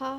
½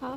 ½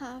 ½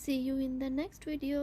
See you in the next video.